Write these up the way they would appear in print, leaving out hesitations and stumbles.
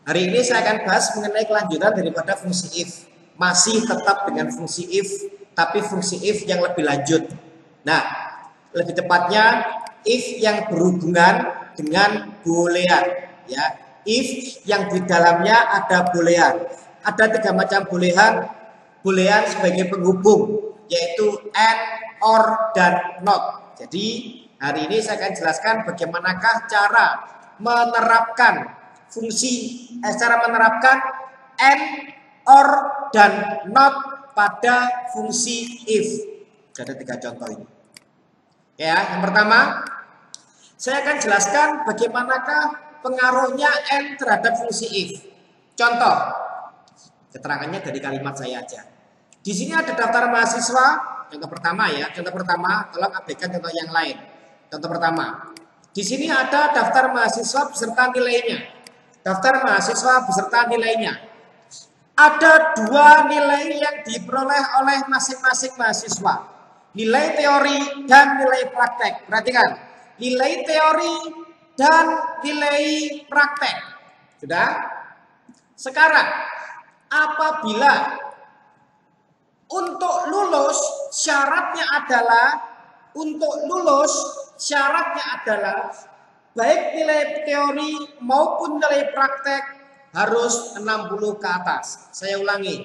Hari ini saya akan bahas mengenai kelanjutan daripada fungsi if. Masih tetap dengan fungsi if, tapi fungsi if yang lebih lanjut. Nah, lebih tepatnya if yang berhubungan dengan boolean, ya. If yang di dalamnya ada boolean. Ada 3 macam boolean sebagai penghubung, yaitu and, or, dan not. Jadi hari ini saya akan jelaskan bagaimanakah cara menerapkan cara menerapkan and, or, dan not pada fungsi if. Ada 3 contoh ini. Ya, yang pertama, saya akan jelaskan bagaimanakah pengaruhnya and terhadap fungsi if. Contoh, keterangannya dari kalimat saya aja. Di sini ada daftar mahasiswa. Contoh pertama ya, contoh pertama, tolong abaikan contoh yang lain. Contoh pertama, di sini ada daftar mahasiswa beserta nilainya. Daftar mahasiswa beserta nilainya. Ada 2 nilai yang diperoleh oleh masing-masing mahasiswa. Nilai teori dan nilai praktek. Perhatikan, nilai teori dan nilai praktek. Sudah? Sekarang, apabila untuk lulus syaratnya adalah baik nilai teori maupun nilai praktek harus 60 ke atas. Saya ulangi.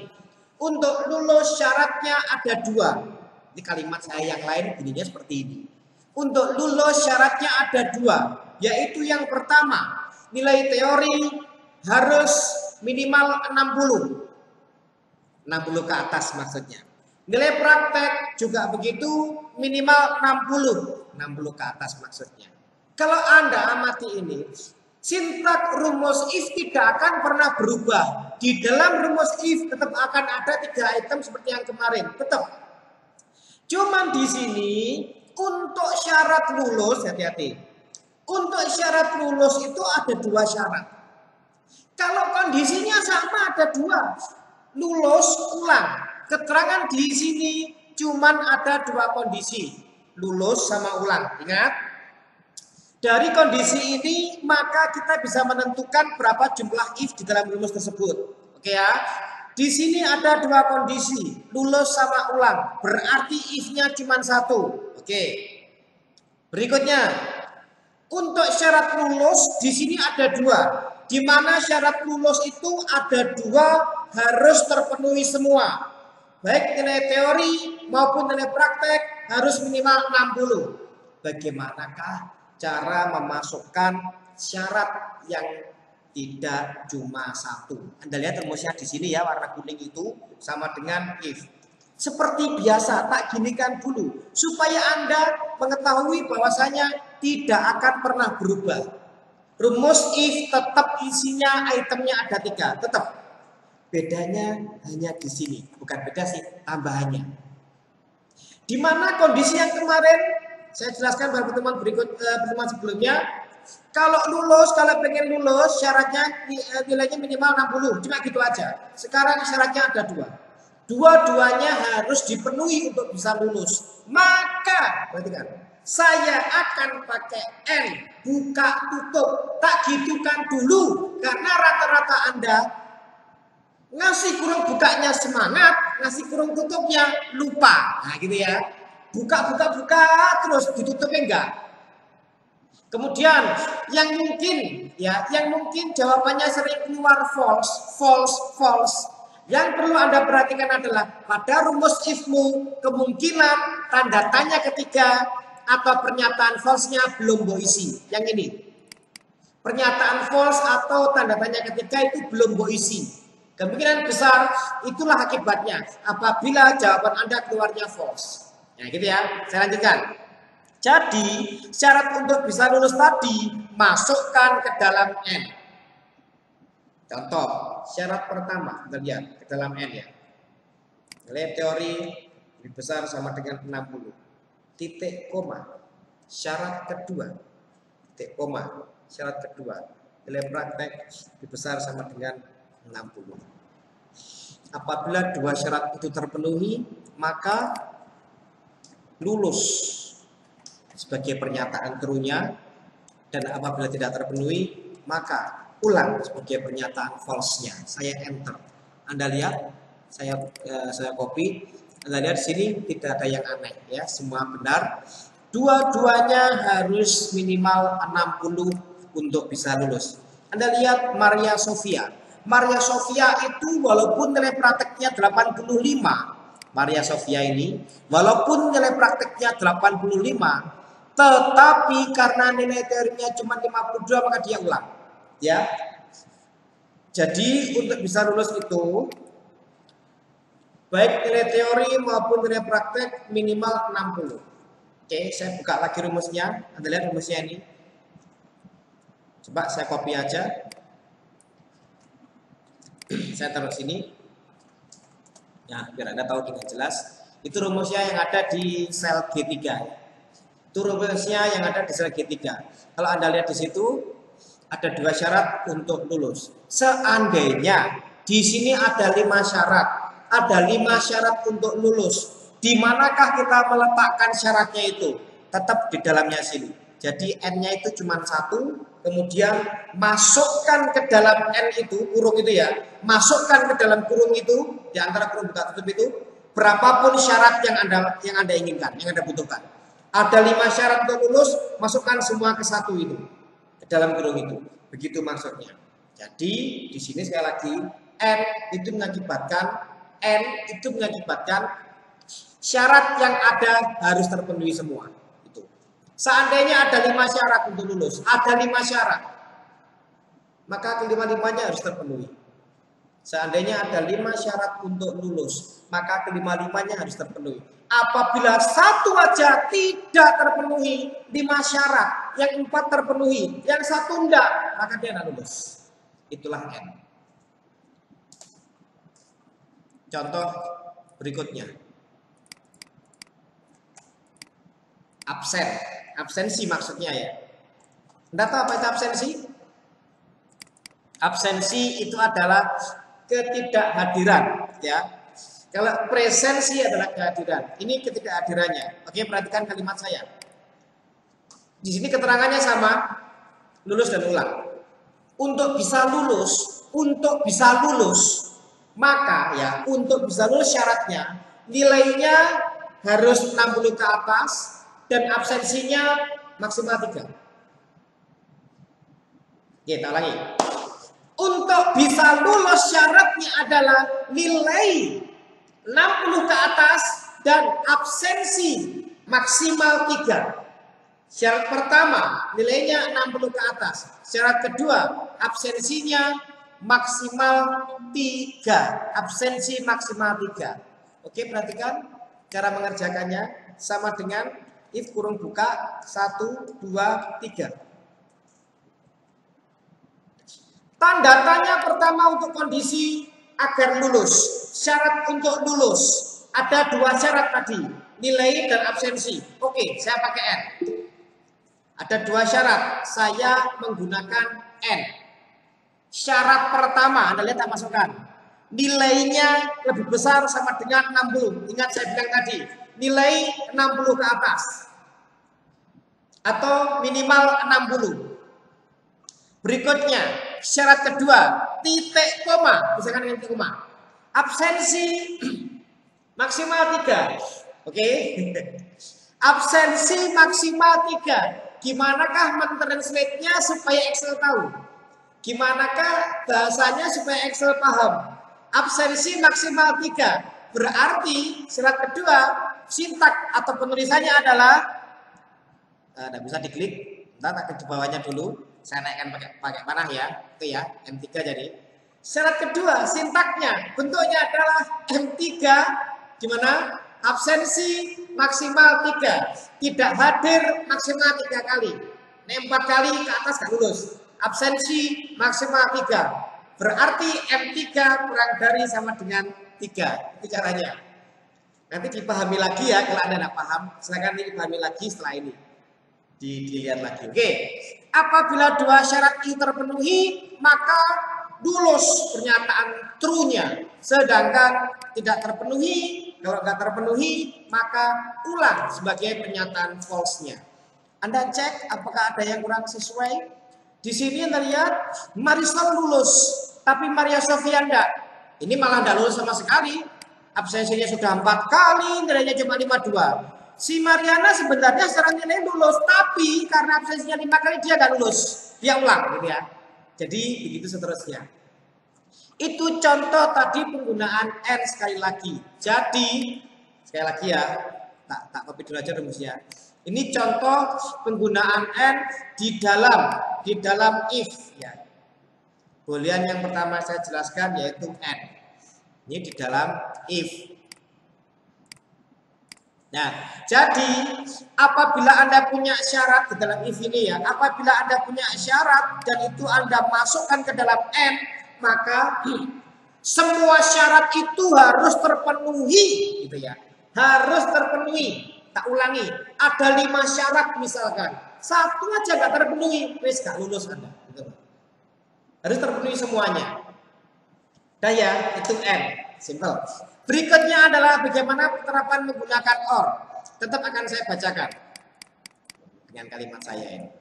Untuk lulus syaratnya ada 2. Ini kalimat saya yang lain bunyinya seperti ini. Untuk lulus syaratnya ada 2, yaitu yang pertama, nilai teori harus minimal 60 ke atas maksudnya. Nilai praktek juga begitu, minimal 60 ke atas maksudnya. Kalau Anda amati ini, sintak rumus if tidak akan pernah berubah. Di dalam rumus if tetap akan ada 3 item seperti yang kemarin, tetap. Cuman di sini untuk syarat lulus, hati-hati. Untuk syarat lulus itu ada 2 syarat. Kalau kondisinya sama ada 2, lulus ulang. Keterangan di sini cuman ada 2 kondisi, lulus sama ulang. Ingat? Dari kondisi ini maka kita bisa menentukan berapa jumlah if di dalam rumus tersebut. Oke ya. Di sini ada 2 kondisi, lulus sama ulang. Berarti if-nya cuma 1. Oke. Berikutnya, untuk syarat lulus di sini ada 2. Di mana syarat lulus itu ada 2 harus terpenuhi semua. Baik nilai teori maupun nilai praktek harus minimal 60. Bagaimanakah cara memasukkan syarat yang tidak cuma 1? Anda lihat rumusnya di sini ya, warna kuning itu sama dengan if. Seperti biasa, tak ginikan dulu supaya Anda mengetahui bahwasanya tidak akan pernah berubah. Rumus if tetap isinya itemnya ada 3, tetap. Bedanya hanya di sini, bukan beda sih, tambahannya. Di mana kondisi yang kemarin saya jelaskan pada pertemuan sebelumnya, kalau pengen lulus syaratnya nilainya minimal 60, cuma gitu aja. Sekarang syaratnya ada 2. Dua-duanya harus dipenuhi untuk bisa lulus. Maka, perhatikan, saya akan pakai N, buka tutup, tak gitukan dulu, karena rata-rata Anda ngasih kurung bukanya semangat, ngasih kurung tutupnya lupa. Nah gitu ya. Buka terus ditutupnya enggak. Kemudian yang mungkin jawabannya sering keluar false. Yang perlu Anda perhatikan adalah pada rumus if-mu kemungkinan tanda tanya ketiga atau pernyataan false-nya belum Mbok isi. Yang ini. Pernyataan false atau tanda tanya ketiga itu belum Mbok isi. Kemungkinan besar itulah akibatnya apabila jawaban Anda keluarnya false. Nah gitu ya, saya lanjutkan. Jadi syarat untuk bisa lulus tadi masukkan ke dalam N. Contoh, syarat pertama kita lihat ke dalam N ya. Nilai teori lebih besar sama dengan 60. Titik koma. Syarat kedua. Titik koma. Syarat kedua. Nilai praktek lebih besar sama dengan 60. Apabila 2 syarat itu terpenuhi, maka lulus sebagai pernyataan trunya, dan apabila tidak terpenuhi, maka ulang sebagai pernyataan false-nya. Saya enter. Anda lihat, saya copy. Anda lihat di sini tidak ada yang aneh ya, semua benar. Dua-duanya harus minimal 60 untuk bisa lulus. Anda lihat Maria Sofia. Maria Sofia itu walaupun nilai prakteknya 85, Maria Sofia ini walaupun nilai prakteknya 85, tetapi karena nilai teorinya cuma 52 maka dia ulang. Ya. Jadi untuk bisa lulus itu baik nilai teori maupun nilai praktek minimal 60. Oke, saya buka lagi rumusnya. Anda lihat rumusnya ini. Coba saya copy aja. Saya taruh sini. Ya, biar Anda tahu dengan jelas. Itu rumusnya yang ada di sel G3. Itu rumusnya yang ada di sel G3. Kalau Anda lihat di situ ada 2 syarat untuk lulus. Seandainya di sini ada 5 syarat, ada 5 syarat untuk lulus. Di manakah kita meletakkan syaratnya itu? Tetap di dalamnya sini. Jadi N-nya itu cuma 1, kemudian masukkan ke dalam N itu, kurung itu ya, masukkan ke dalam kurung itu, di antara kurung buka tutup itu, berapapun syarat yang Anda inginkan, yang Anda butuhkan. Ada 5 syarat untuk lulus, masukkan semua ke 1 itu. Dalam kurung itu, begitu maksudnya. Jadi di sini sekali lagi N itu mengakibatkan syarat yang ada harus terpenuhi semua. Itu. Seandainya ada 5 syarat untuk lulus, ada 5 syarat, maka kelima-limanya harus terpenuhi. Seandainya ada 5 syarat untuk lulus, maka kelima-limanya harus terpenuhi. Apabila satu aja tidak terpenuhi 5 syarat, yang 4 terpenuhi, yang 1 enggak, maka dia tidak lulus. Itulah N. Contoh berikutnya. Absensi maksudnya ya. Anda tahu apa itu absensi? Absensi itu adalah ketidakhadiran ya. Kalau presensi adalah kehadiran, ini ketidakhadirannya. Oke, perhatikan kalimat saya. Di sini keterangannya sama, lulus dan ulang. Untuk bisa lulus, maka ya untuk bisa lulus syaratnya nilainya harus 60 ke atas dan absensinya maksimal 3. Oke, tak lagi. Untuk bisa lulus syaratnya adalah nilai 60 ke atas dan absensi maksimal 3. Syarat pertama nilainya 60 ke atas. Syarat kedua absensinya maksimal 3. Absensi maksimal 3. Oke, perhatikan cara mengerjakannya sama dengan if kurung buka 1, 2, 3. Tanda tanya pertama untuk kondisi agar lulus. Syarat untuk lulus. Ada 2 syarat tadi. Nilai dan absensi. Oke, saya pakai N. Ada 2 syarat. Saya menggunakan N. Syarat pertama, Anda lihat tak masukkan. Nilainya lebih besar sama dengan 60. Ingat saya bilang tadi. Nilai 60 ke atas. Atau minimal 60. Berikutnya, syarat kedua, titik koma. Misalkan dengan titik koma. Absensi maksimal 3. Oke. Absensi maksimal 3. Gimanakah mentranslate-nya supaya Excel tahu? Gimanakah bahasanya supaya Excel paham? Absensi maksimal 3. Berarti syarat kedua, sintak atau penulisannya adalah tidak bisa diklik. Ntar tak ke bawahnya dulu. Saya naikkan pakai panah ya. Itu ya, M3 jadi. Syarat kedua, sintaknya bentuknya adalah M3 gimana? Absensi maksimal 3. Tidak hadir maksimal 3 kali. Ini 4 kali ke atas gak lulus. Absensi maksimal 3. Berarti M3 kurang dari sama dengan 3. Itu caranya. Nanti dipahami lagi ya. Kalau Anda tidak paham, silakan dipahami lagi setelah ini. Dilihat lagi. Oke. Apabila 2 syarat ini terpenuhi, maka lulus pernyataan true-nya. Sedangkan tidak terpenuhi, kalau tidak terpenuhi, maka ulang sebagai pernyataan false-nya. Anda cek apakah ada yang kurang sesuai. Di sini Anda lihat Marisol lulus, tapi Maria Sofia enggak. Ini malah enggak lulus sama sekali. Absensinya sudah 4 kali, nilainya cuma 52. Si Mariana sebenarnya secara nilai lulus, tapi karena absensinya 5 kali dia enggak lulus. Dia ulang gitu ya. Jadi begitu seterusnya. Itu contoh tadi penggunaan N sekali lagi. Jadi sekali lagi ya, tak copy dulu aja rumusnya. Ini contoh penggunaan N di dalam if ya. Boolean yang pertama saya jelaskan yaitu N. Ini di dalam if. Nah, jadi apabila Anda punya syarat di dalam if ini ya, apabila Anda punya syarat dan itu Anda masukkan ke dalam N, maka semua syarat itu harus terpenuhi gitu ya. Harus terpenuhi. Tak ulangi, ada 5 syarat misalkan. 1 aja nggak terpenuhi, wes nggak lulus Anda. Gitu. Harus terpenuhi semuanya. Daya itu N, simple. Berikutnya adalah bagaimana penerapan menggunakan OR. Tetap akan saya bacakan dengan kalimat saya ini.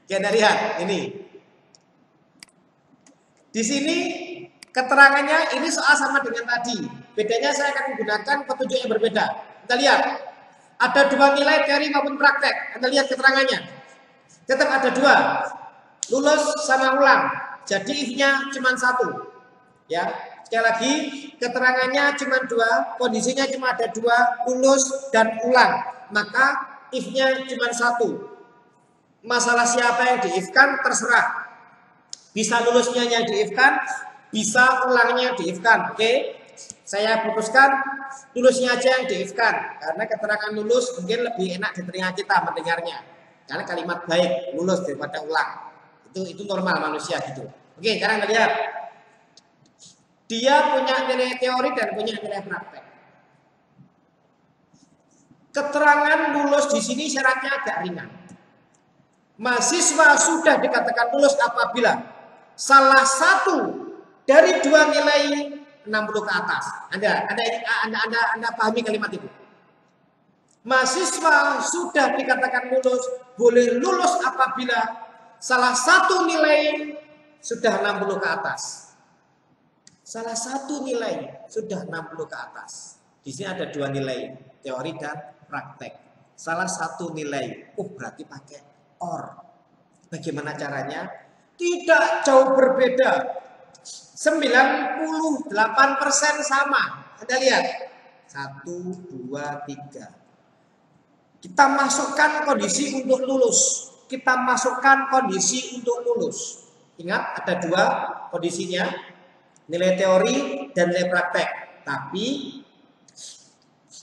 Kita lihat ini. Di sini keterangannya ini soal sama dengan tadi. Bedanya saya akan menggunakan petunjuk yang berbeda. Kita lihat. Ada 2 nilai teori maupun praktek. Anda lihat keterangannya. Tetap ada 2. Lulus sama ulang. Jadi if-nya cuma 1. Ya. Sekali lagi, keterangannya cuma 2, kondisinya cuma ada 2, lulus dan ulang. Maka if-nya cuma 1. Masalah siapa yang di-if-kan terserah. Bisa lulusnya yang di-if-kan, bisa ulangnya di-if-kan. Oke? Saya putuskan lulusnya aja yang di-if-kan. Karena keterangan lulus mungkin lebih enak di telinga kita mendengarnya. Karena kalimat baik, lulus daripada ulang. Itu normal manusia gitu. Oke, sekarang kita lihat. Dia punya nilai teori dan punya nilai praktek. Keterangan lulus di sini syaratnya agak ringan. Mahasiswa sudah dikatakan lulus apabila salah satu dari 2 nilai 60 ke atas. Anda pahami kalimat itu? Mahasiswa sudah dikatakan lulus, boleh lulus apabila salah satu nilai sudah 60 ke atas. Salah satu nilai sudah 60 ke atas. Di sini ada 2 nilai, teori dan praktek. Salah satu nilai, berarti pakai OR. Bagaimana caranya? Tidak jauh berbeda. 98% sama. Anda lihat. 1, 2, 3. Kita masukkan kondisi untuk lulus. Kita masukkan kondisi untuk lulus. Ingat ada 2 kondisinya. Nilai teori dan nilai praktek. Tapi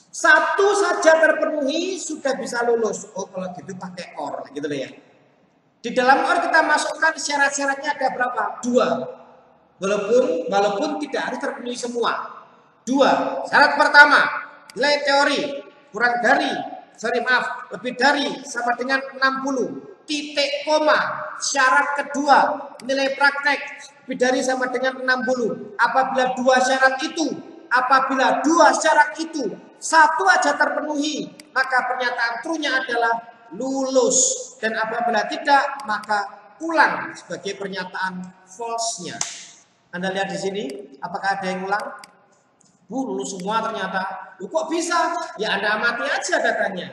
1 saja terpenuhi sudah bisa lulus. Oh, kalau gitu pakai OR gitu loh ya. Di dalam OR kita masukkan syarat-syaratnya ada berapa? 2. Walaupun tidak harus terpenuhi semua. 2. Syarat pertama, nilai teori lebih dari sama dengan 60. Titik koma. Syarat kedua, nilai praktek lebih dari sama dengan 60. Apabila 2 syarat itu 1 aja terpenuhi, maka pernyataan true-nya adalah lulus. Dan apabila tidak, maka ulang sebagai pernyataan false-nya. Anda lihat di sini, apakah ada yang ulang? Lulus semua ternyata. Kok bisa? Ya Anda amati aja datanya.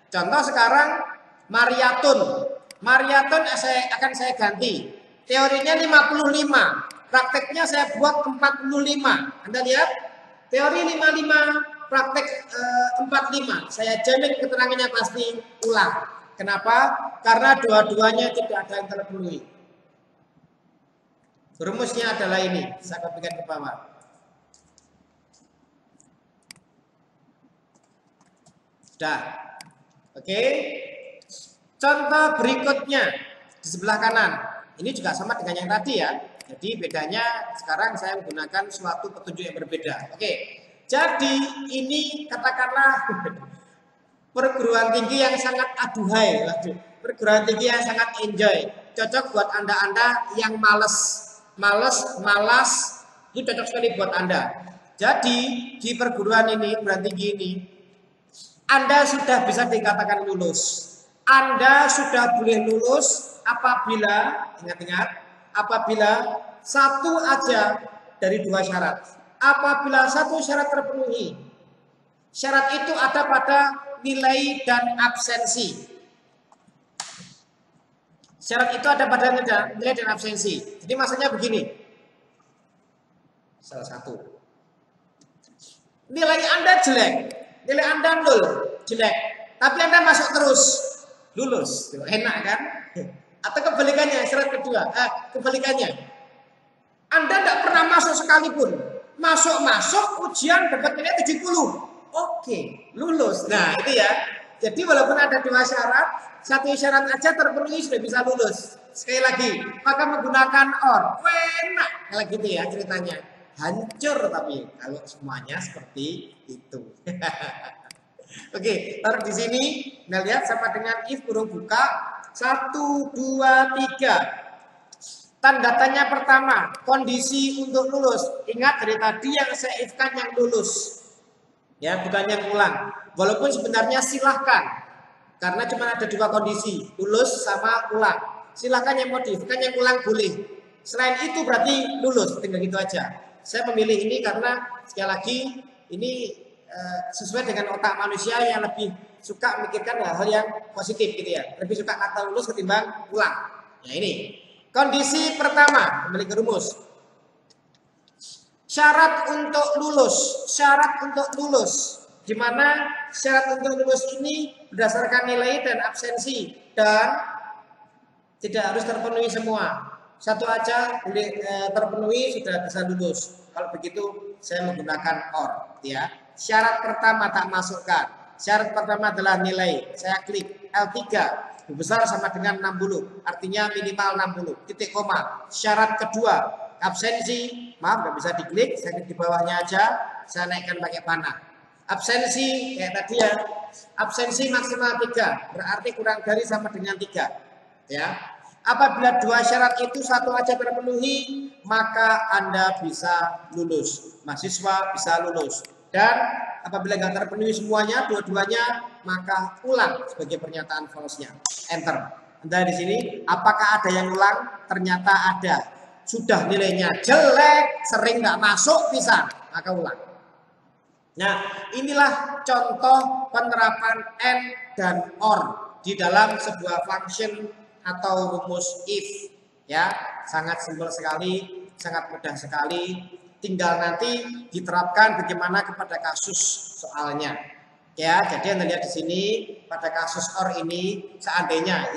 Contoh sekarang Mariatun akan saya ganti. Teorinya 55, prakteknya saya buat 45. Anda lihat, teori 55, praktek 45. Saya jamin keterangannya pasti ulang. Kenapa? Karena dua-duanya tidak ada yang terpenuhi. Rumusnya adalah ini, saya kopikan ke bawah. Sudah. Oke. Contoh berikutnya di sebelah kanan. Ini juga sama dengan yang tadi ya. Jadi bedanya sekarang saya menggunakan suatu petunjuk yang berbeda. Oke. Jadi ini katakanlah perguruan tinggi yang sangat aduhai. Perguruan tinggi yang sangat enjoy. Cocok buat Anda yang malas, itu cocok sekali buat Anda. Jadi di perguruan perguruan tinggi ini, Anda sudah bisa dikatakan lulus. Anda sudah boleh lulus apabila, ingat-ingat, apabila satu aja dari dua syarat. Apabila satu syarat terpenuhi, syarat itu ada pada nilai dan absensi. Syarat itu ada pada nilai dan absensi. Jadi maksudnya begini. Salah satu. Nilai Anda jelek, nilai Anda 0, jelek. Tapi Anda masuk terus, lulus. Enak kan? Atau kebalikannya, syarat kedua. Kebalikannya. Anda tidak pernah masuk sekalipun. Masuk ujian dapat nilai 70. Oke, lulus. Nah, itu ya. Jadi walaupun ada dua syarat, satu syarat aja terpenuhi sudah bisa lulus. Sekali lagi, maka menggunakan OR. Enak kalau gitu ya ceritanya. Hancur tapi kalau semuanya seperti itu. Oke, taruh di sini. Nah, lihat sama dengan if kurung buka 1, 2, 3. Tanda tanya pertama, kondisi untuk lulus. Ingat dari tadi yang saya if-kan yang lulus. Ya, bukan yang ulang. Walaupun sebenarnya silahkan. Karena cuma ada dua kondisi, lulus sama ulang. Silahkan yang modif, kan yang ulang boleh. Selain itu berarti lulus, tinggal gitu aja. Saya memilih ini karena sekali lagi ini sesuai dengan otak manusia yang lebih suka memikirkan hal-hal yang positif gitu ya. Lebih suka kata lulus ketimbang ulang. Ya ini. Kondisi pertama, kembali ke rumus. Syarat untuk lulus, di mana syarat untuk lulus ini berdasarkan nilai dan absensi dan tidak harus terpenuhi semua. Satu aja boleh terpenuhi sudah bisa lulus. Kalau begitu saya menggunakan OR ya. Syarat pertama tak masukkan. Syarat pertama adalah nilai. Saya klik L3 besar sama dengan 60, artinya minimal 60, titik koma. Syarat kedua, absensi, maaf nggak bisa diklik, saya klik di bawahnya aja, saya naikkan pakai panah. Absensi, kayak tadi ya, absensi maksimal 3, berarti kurang dari sama dengan 3. Ya. Apabila dua syarat itu satu aja terpenuhi, maka Anda bisa lulus. Mahasiswa bisa lulus. Dan apabila nggak terpenuhi semuanya, dua-duanya, maka ulang sebagai pernyataan false-nya. Enter. Anda di sini, apakah ada yang ulang? Ternyata ada. Sudah nilainya jelek, sering nggak masuk, bisa, maka ulang. Nah, inilah contoh penerapan AND dan OR di dalam sebuah function atau rumus if. Ya, sangat simpel sekali, sangat mudah sekali. Tinggal nanti diterapkan bagaimana kepada kasus soalnya. Ya, jadi Anda lihat di sini pada kasus OR ini seandainya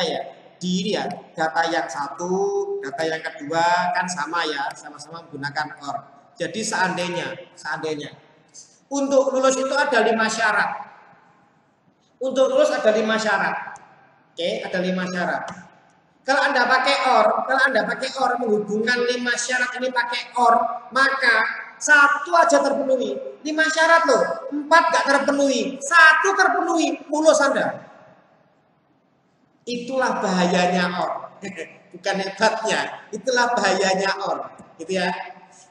ya, ya, data yang satu, data yang kedua kan sama ya, sama-sama menggunakan OR. Jadi seandainya untuk lulus itu ada 5 syarat. Untuk lulus ada 5 syarat. Oke, ada 5 syarat. Kalau Anda pakai OR menghubungkan 5 syarat ini pakai OR, maka satu aja terpenuhi. 5 syarat loh, 4 gak terpenuhi, 1 terpenuhi, lulus Anda. Itulah bahayanya OR. Bukan hebatnya, itulah bahayanya OR. Gitu ya.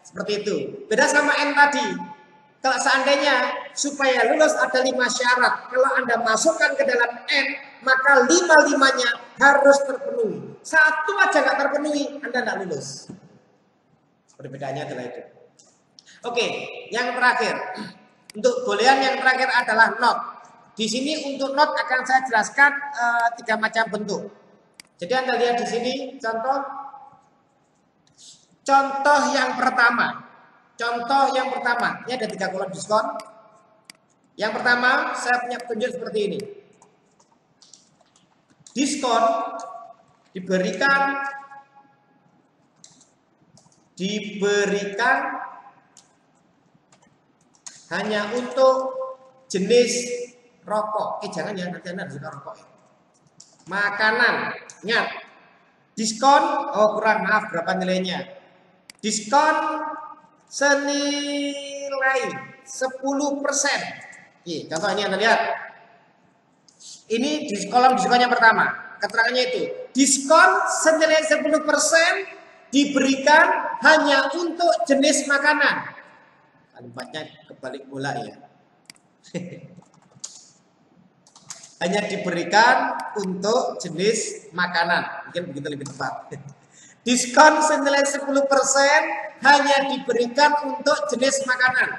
Seperti itu. Beda sama N tadi. Kalau seandainya supaya lulus ada 5 syarat, kalau Anda masukkan ke dalam N, maka 5-5-nya harus terpenuhi. 1 aja nggak terpenuhi, Anda nggak lulus. Perbedaannya adalah itu. Oke, yang terakhir. Untuk boolean yang terakhir adalah not. Di sini untuk not akan saya jelaskan 3 macam bentuk. Jadi Anda lihat di sini contoh yang pertama. Ini ada 3 kolom diskon. Yang pertama, saya punya petunjuk seperti ini. Diskon diberikan hanya untuk jenis rokok. Jangan ya, nanti Anda suka rokok ya. Makanan, ingat. Diskon, kurang, maaf berapa nilainya. Diskon senilai 10%. Contoh ini Anda lihat. Ini di kolom diskon yang pertama. Keterangannya itu, diskon senilai 10% diberikan hanya untuk jenis makanan. Kalimatnya kebalik bola ya. hanya diberikan untuk jenis makanan. Mungkin begitu lebih tepat. Diskon senilai 10% hanya diberikan untuk jenis makanan.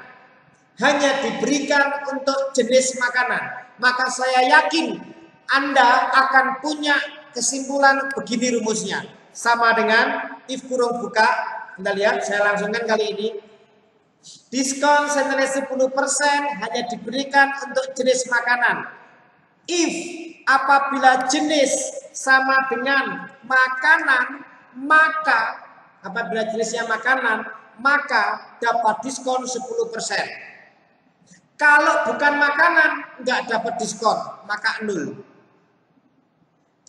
Hanya diberikan untuk jenis makanan. Maka saya yakin Anda akan punya kesimpulan begini rumusnya. Sama dengan if kurung buka. Anda lihat, saya langsungkan kali ini. Diskon senilai 10% hanya diberikan untuk jenis makanan. If apabila jenis sama dengan makanan, maka apabila jenisnya makanan, maka dapat diskon 10%. Kalau bukan makanan, nggak dapat diskon, maka 0.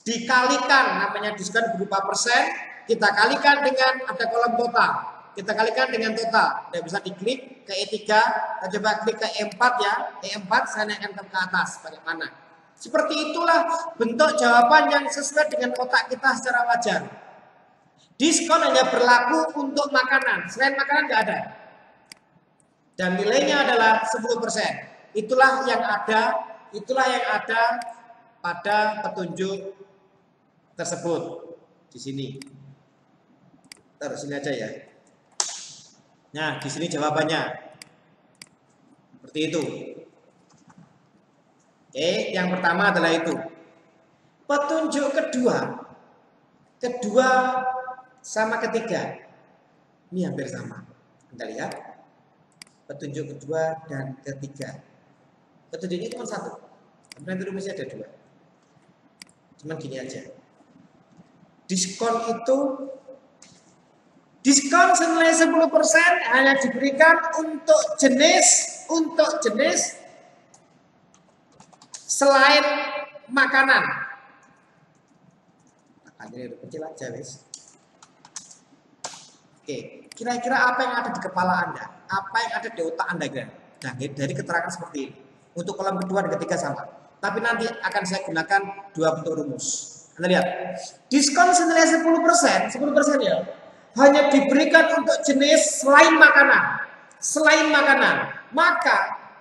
Dikalikan, namanya diskon berupa persen, kita kalikan dengan ada kolom total. Kita kalikan dengan total. Tidak bisa diklik ke E3, kita coba klik ke E4 ya. E4 saya naikkan ke atas, bagaimana? Seperti itulah bentuk jawaban yang sesuai dengan otak kita secara wajar. Diskon hanya berlaku untuk makanan, selain makanan nggak ada. Dan nilainya adalah 10%. Itulah yang ada pada petunjuk tersebut di sini. Taruh sini aja ya. Nah, di sini jawabannya. Seperti itu. Oke, yang pertama adalah itu. Petunjuk kedua sama ketiga. Ini hampir sama. Anda lihat. Petunjuk kedua dan ketiga. Petunjuk ini cuma satu. Nanti rumusnya ada 2. Cuman gini aja. Diskon senilai 10% hanya diberikan untuk jenis selain makanan. Ini udah kecil aja, wis. Oke, kira-kira apa yang ada di kepala Anda? Apa yang ada di otak Anda? Nah, dari keterangan seperti ini. Untuk kolom kedua dan ketiga sama. Tapi nanti akan saya gunakan 2 bentuk rumus. Anda lihat, diskon senilai 10% ya, hanya diberikan untuk jenis selain makanan. Maka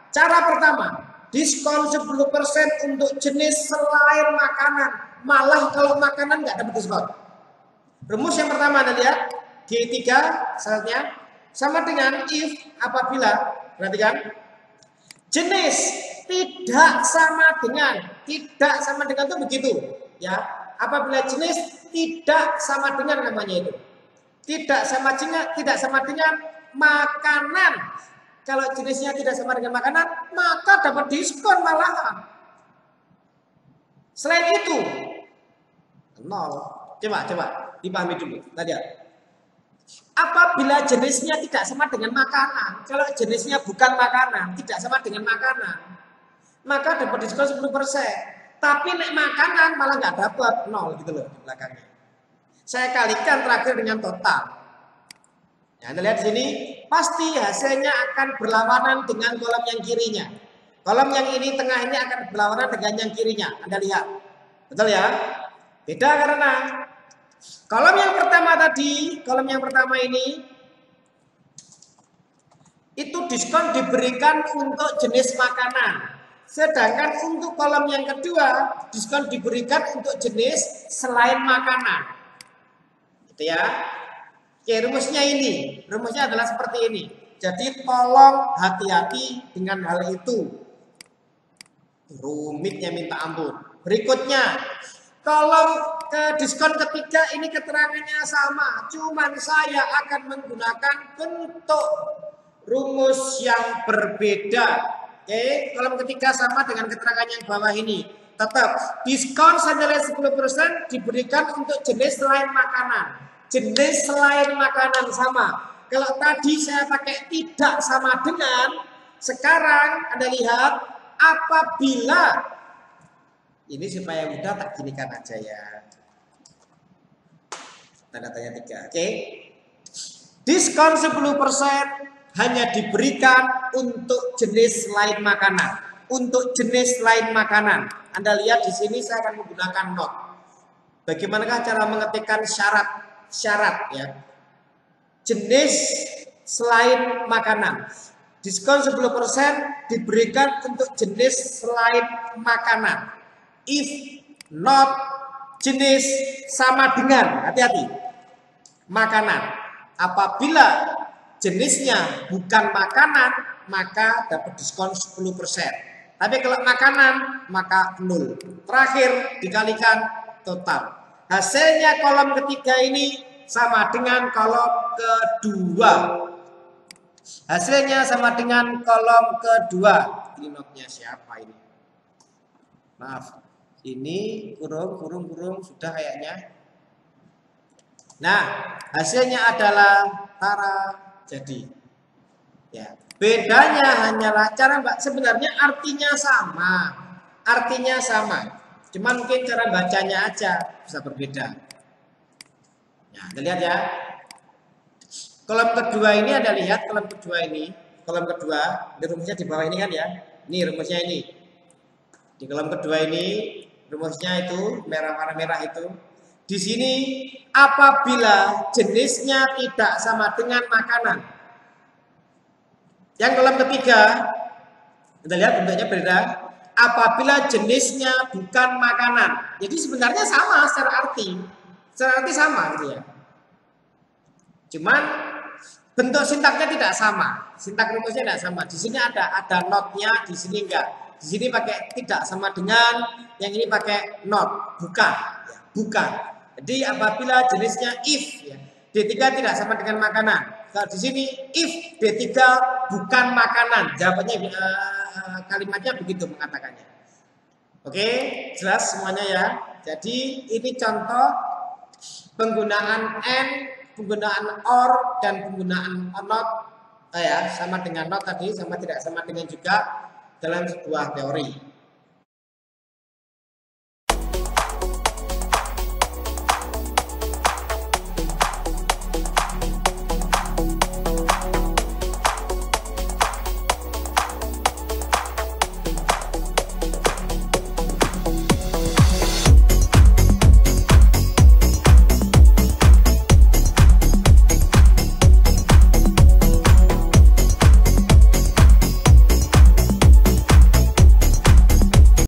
cara pertama, diskon 10% untuk jenis selain makanan. Malah kalau makanan nggak dapat diskon. Rumus yang pertama Anda lihat, G3 salahnya sama dengan if apabila, perhatikan, jenis tidak sama dengan itu begitu ya. Apabila jenis tidak sama dengan namanya itu. Tidak sama dengan makanan. Kalau jenisnya tidak sama dengan makanan, maka dapat diskon malahan. Selain itu, 0. Coba dipahami dulu. Tadi ya. Apabila jenisnya tidak sama dengan makanan, kalau jenisnya bukan makanan, tidak sama dengan makanan, maka dapat diskon 10%. Tapi nek makanan malah nggak dapat 0 gitu loh di belakangnya. Saya kalikan terakhir dengan total. Ya, Anda lihat di sini, pasti hasilnya akan berlawanan dengan kolom yang kirinya. Kolom yang ini tengah ini akan berlawanan dengan yang kirinya. Anda lihat, betul ya? Beda karena kolom yang pertama ini itu diskon diberikan untuk jenis makanan. Sedangkan untuk kolom yang kedua, diskon diberikan untuk jenis selain makanan. Gitu ya. Oke, rumusnya adalah seperti ini. Jadi tolong hati-hati dengan hal itu. Rumitnya minta ampun. Berikutnya, kolom ke diskon ketiga ini keterangannya sama. Cuman saya akan menggunakan bentuk rumus yang berbeda. Oke, kolom ketiga sama dengan keterangan yang bawah ini. Tetap diskon senilai 10% diberikan untuk jenis selain makanan. Jenis selain makanan sama. Kalau tadi saya pakai tidak sama dengan, sekarang Anda lihat apabila ini supaya mudah tak ginikan aja ya. Tanda tanya 3. Oke. Diskon 10% hanya diberikan untuk jenis lain makanan. Anda lihat di sini saya akan menggunakan not. Bagaimanakah cara mengetikkan syarat ya? Jenis selain makanan. Diskon 10% diberikan untuk jenis selain makanan. if, not, jenis, sama dengan, hati-hati, makanan. Apabila jenisnya bukan makanan, maka dapat diskon 10%. Tapi kalau makanan, maka 0. Terakhir dikalikan total. Hasilnya kolom ketiga ini sama dengan kolom kedua. Hasilnya sama dengan kolom kedua. Ini notnya siapa ini? Maaf. Ini kurung sudah kayaknya. Nah, hasilnya adalah Tara jadi. Ya, bedanya hanyalah cara sebenarnya artinya sama. Artinya sama. Cuman mungkin cara bacanya aja bisa berbeda. Nah, kita lihat ya. Kolom kedua ini Anda lihat kolom kedua ini. Kolom kedua, di rumusnya di bawah ini kan ya. Ini rumusnya ini. Di kolom kedua ini rumusnya itu warna merah itu. Di sini apabila jenisnya tidak sama dengan makanan. Yang kolom ketiga, kita lihat bentuknya beda. Apabila jenisnya bukan makanan. Jadi sebenarnya sama secara arti. Secara arti sama gitu ya. Cuman bentuk sintaknya tidak sama. Sintak rumusnya tidak sama. Di sini ada notnya, di sini enggak. Di sini pakai tidak sama dengan, yang ini pakai not, bukan, ya, bukan. Jadi apabila jenisnya if, ya, D3 tidak sama dengan makanan. Kalau di sini if D3 bukan makanan, jawabannya kalimatnya begitu mengatakannya. Oke, jelas semuanya ya. Jadi ini contoh penggunaan and, penggunaan or dan penggunaan not, ya sama dengan not tadi, sama tidak sama dengan juga dalam sebuah teori.